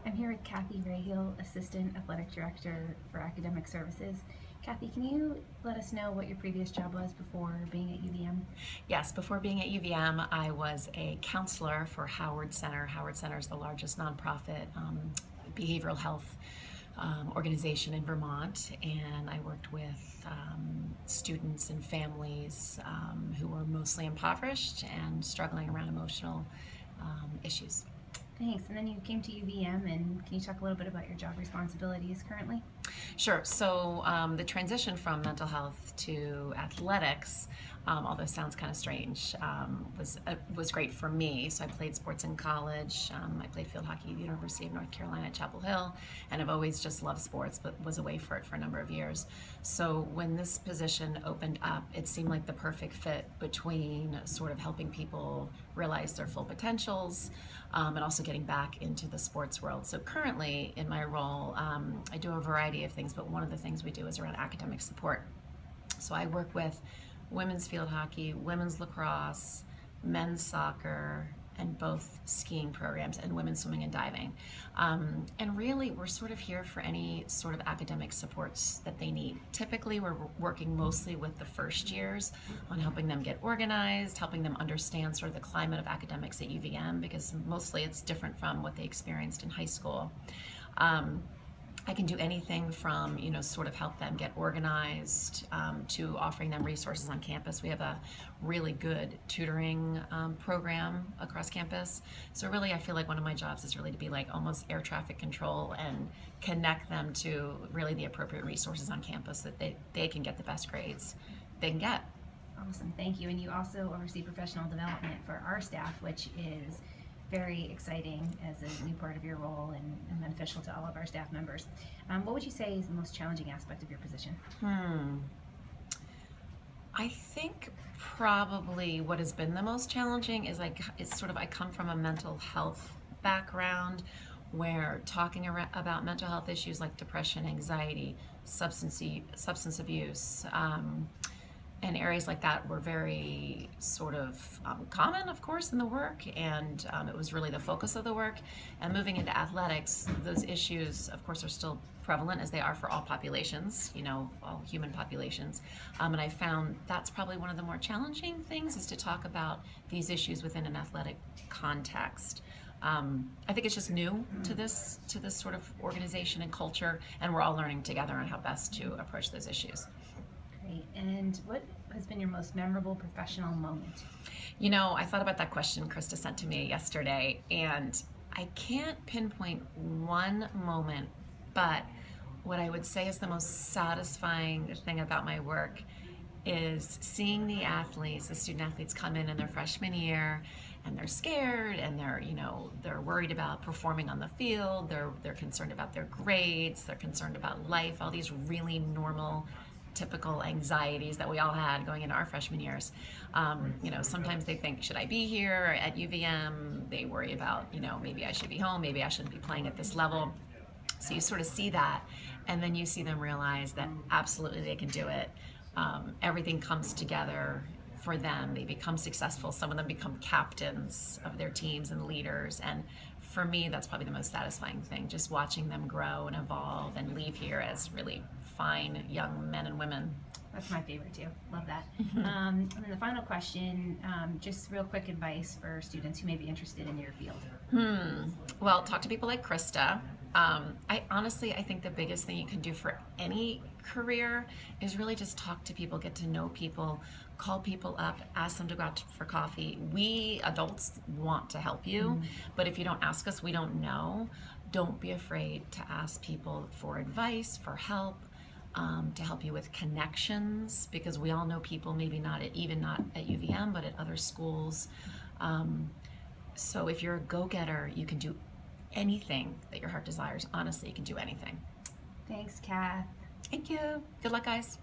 I'm here with Cathy Rahill, Assistant Athletic Director for Academic Services. Cathy, can you let us know what your previous job was before being at UVM? Yes, before being at UVM, I was a counselor for Howard Center. Howard Center is the largest nonprofit behavioral health organization in Vermont, and I worked with students and families who were mostly impoverished and struggling around emotional issues. Thanks. And then you came to UVM, and can you talk a little bit about your job responsibilities currently? Sure. So the transition from mental health to athletics, although it sounds kind of strange, was great for me. So I played sports in college. I played field hockey at the University of North Carolina at Chapel Hill, and I've always just loved sports, but was away for it for a number of years. So when this position opened up, it seemed like the perfect fit between sort of helping people realize their full potentials and also getting back into the sports world. So currently in my role, I do a variety of things, but one of the things we do is around academic support. So I work with women's field hockey, women's lacrosse, men's soccer, and both skiing programs, and women's swimming and diving. And really, we're sort of here for any sort of academic supports that they need. Typically, we're working mostly with the first years on helping them get organized, helping them understand sort of the climate of academics at UVM, because mostly it's different from what they experienced in high school. I can do anything from, sort of help them get organized to offering them resources on campus. We have a really good tutoring program across campus. So really, I feel like one of my jobs is really to be like almost air traffic control and connect them to really the appropriate resources on campus so that they can get the best grades they can get. Awesome. Thank you. And you also oversee professional development for our staff, which is very exciting as a new part of your role and beneficial to all of our staff members. What would you say is the most challenging aspect of your position? I think probably what has been the most challenging is I come from a mental health background where talking about mental health issues like depression, anxiety, substance abuse, and areas like that were very sort of common, of course, in the work, and it was really the focus of the work. And moving into athletics, those issues, of course, are still prevalent as they are for all populations, all human populations. And I found that's probably one of the more challenging things is to talk about these issues within an athletic context. I think it's just new to this sort of organization and culture, and we're all learning together on how best to approach those issues. Great. And what has been your most memorable professional moment? I thought about that question Krista sent to me yesterday, and I can't pinpoint one moment, but what I would say is the most satisfying thing about my work is seeing the athletes, the student athletes come in their freshman year, and they're scared, and they're worried about performing on the field, they're concerned about their grades, they're concerned about life, all these really normal typical anxieties that we all had going into our freshman years. Sometimes they think, should I be here at UVM? They worry about, maybe I should be home, maybe I shouldn't be playing at this level. So you sort of see that, and then you see them realize that absolutely they can do it. Everything comes together for them. They become successful. Some of them become captains of their teams and leaders. And for me, that's probably the most satisfying thing, just watching them grow and evolve and leave here as really fine young men and women. That's my favorite too. Love that. And then the final question, just real quick advice for students who may be interested in your field. Well, talk to people like Krista. I think the biggest thing you can do for any career is really just talk to people, get to know people, call people up, ask them to go out for coffee. We adults want to help you, but if you don't ask us, we don't know. Don't be afraid to ask people for advice, for help, to help you with connections, because we all know people, maybe not at UVM, but at other schools. So if you're a go-getter, you can do anything that your heart desires. Honestly, you can do anything. Thanks, Kath. Thank you. Good luck, guys.